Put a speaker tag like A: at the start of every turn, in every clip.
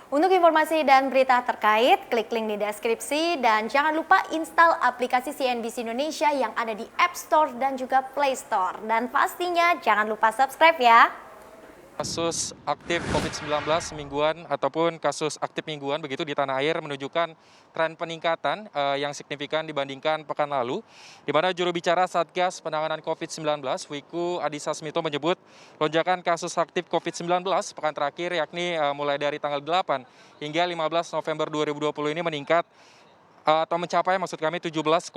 A: Untuk informasi dan berita terkait, klik link di deskripsi dan jangan lupa install aplikasi CNBC Indonesia yang ada di App Store dan juga Play Store. Dan pastinya jangan lupa subscribe ya.
B: Kasus aktif COVID-19 mingguan ataupun kasus aktif mingguan begitu di tanah air menunjukkan tren peningkatan yang signifikan dibandingkan pekan lalu, di mana juru bicara Satgas Penanganan COVID-19 Wiku Adhisa Smito menyebut lonjakan kasus aktif COVID-19 pekan terakhir yakni mulai dari tanggal 8 hingga 15 November 2020 ini meningkat atau mencapai maksud kami 17,8%,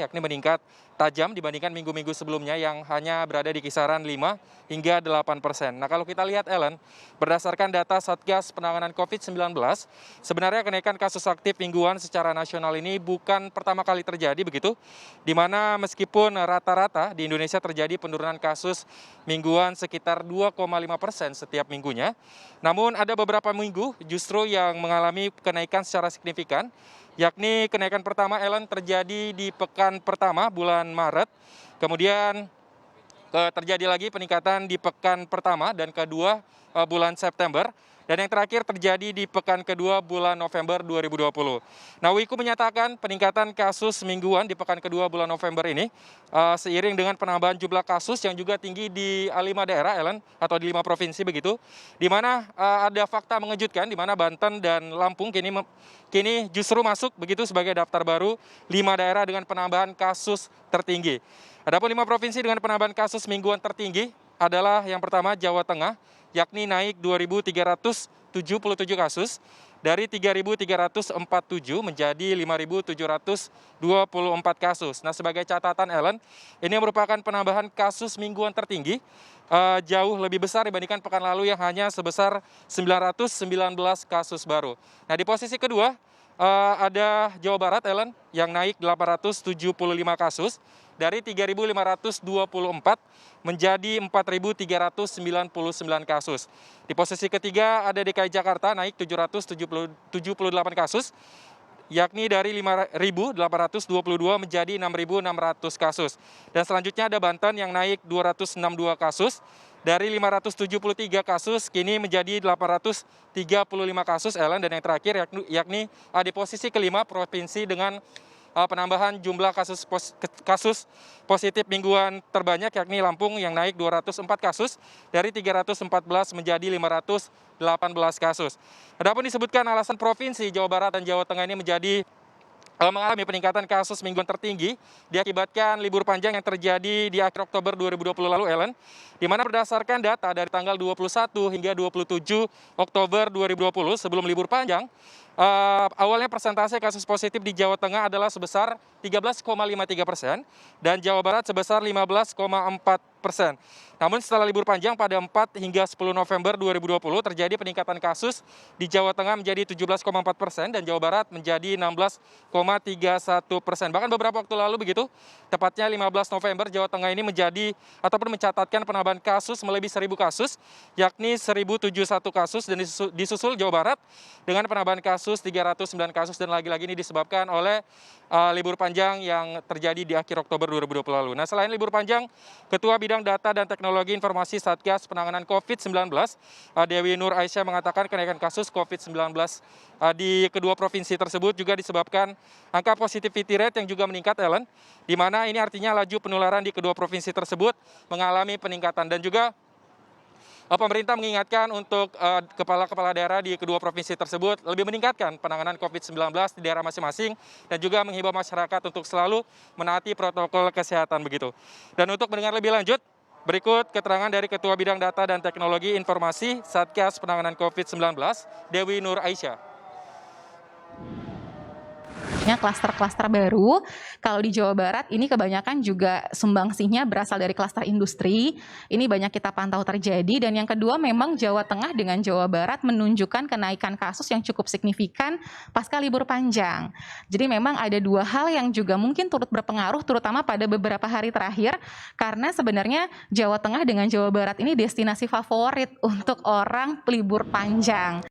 B: yakni meningkat tajam dibandingkan minggu-minggu sebelumnya yang hanya berada di kisaran 5 hingga 8%. Nah, kalau kita lihat Ellen, berdasarkan data Satgas Penanganan COVID-19, sebenarnya kenaikan kasus aktif mingguan secara nasional ini bukan pertama kali terjadi begitu, di mana meskipun rata-rata di Indonesia terjadi penurunan kasus mingguan sekitar 2,5% setiap minggunya, namun ada beberapa minggu justru yang mengalami kenaikan secara signifikan, yakni kenaikan pertama Ellen terjadi di pekan pertama bulan Maret, kemudian terjadi lagi peningkatan di pekan pertama dan kedua bulan September, dan yang terakhir terjadi di pekan kedua bulan November 2020. Nah, Wiku menyatakan peningkatan kasus mingguan di pekan kedua bulan November ini seiring dengan penambahan jumlah kasus yang juga tinggi di 5 daerah, Ellen, atau di 5 provinsi begitu, di mana ada fakta mengejutkan di mana Banten dan Lampung kini justru masuk begitu sebagai daftar baru 5 daerah dengan penambahan kasus tertinggi. Adapun 5 provinsi dengan penambahan kasus mingguan tertinggi adalah yang pertama Jawa Tengah, yakni naik 2.377 kasus dari 3.347 menjadi 5.724 kasus. Nah, sebagai catatan Ellen, ini merupakan penambahan kasus mingguan tertinggi, jauh lebih besar dibandingkan pekan lalu yang hanya sebesar 919 kasus baru. Nah, di posisi kedua ada Jawa Barat, Ellen, yang naik 875 kasus dari 3.524 menjadi 4.399 kasus. Di posisi ketiga ada DKI Jakarta naik 778 kasus, yakni dari 5.822 menjadi 6.600 kasus. Dan selanjutnya ada Banten yang naik 262 kasus, dari 573 kasus kini menjadi 835 kasus, Ellen, dan yang terakhir yakni di posisi kelima provinsi dengan penambahan jumlah kasus positif mingguan terbanyak, yakni Lampung yang naik 204 kasus dari 314 menjadi 518 kasus. Adapun disebutkan alasan provinsi Jawa Barat dan Jawa Tengah ini mengalami peningkatan kasus mingguan tertinggi diakibatkan libur panjang yang terjadi di akhir Oktober 2020 lalu, Ellen, di mana berdasarkan data dari tanggal 21 hingga 27 Oktober 2020 sebelum libur panjang, awalnya persentase kasus positif di Jawa Tengah adalah sebesar 13,53% dan Jawa Barat sebesar 15,4%. Namun setelah libur panjang pada 4 hingga 10 November 2020 terjadi peningkatan kasus di Jawa Tengah menjadi 17,4% dan Jawa Barat menjadi 16,31%. Bahkan beberapa waktu lalu begitu, tepatnya 15 November, Jawa Tengah ini mencatatkan penambahan kasus melebihi 1.000 kasus, yakni 1.071 kasus, dan disusul Jawa Barat dengan penambahan kasus 309 kasus, dan lagi-lagi ini disebabkan oleh libur panjang yang terjadi di akhir Oktober 2020 lalu. Nah, selain libur panjang, Ketua Bidang Data dan Teknologi Informasi Satgas Penanganan COVID-19, Dewi Nur Aisyah, mengatakan kenaikan kasus COVID-19 di kedua provinsi tersebut juga disebabkan angka positivity rate yang juga meningkat, Ellen, di mana ini artinya laju penularan di kedua provinsi tersebut mengalami peningkatan, dan juga pemerintah mengingatkan untuk kepala-kepala daerah di kedua provinsi tersebut lebih meningkatkan penanganan COVID-19 di daerah masing-masing dan juga menghimbau masyarakat untuk selalu menaati protokol kesehatan begitu. Dan untuk mendengar lebih lanjut, berikut keterangan dari Ketua Bidang Data dan Teknologi Informasi Satgas Penanganan COVID-19, Dewi Nur Aisyah.
C: Klaster-klaster baru. Kalau di Jawa Barat ini kebanyakan juga sumbangsihnya berasal dari klaster industri. Ini banyak kita pantau terjadi. Dan yang kedua, memang Jawa Tengah dengan Jawa Barat menunjukkan kenaikan kasus yang cukup signifikan pasca libur panjang. Jadi memang ada dua hal yang juga mungkin turut berpengaruh, terutama pada beberapa hari terakhir, karena sebenarnya Jawa Tengah dengan Jawa Barat ini destinasi favorit untuk orang libur panjang.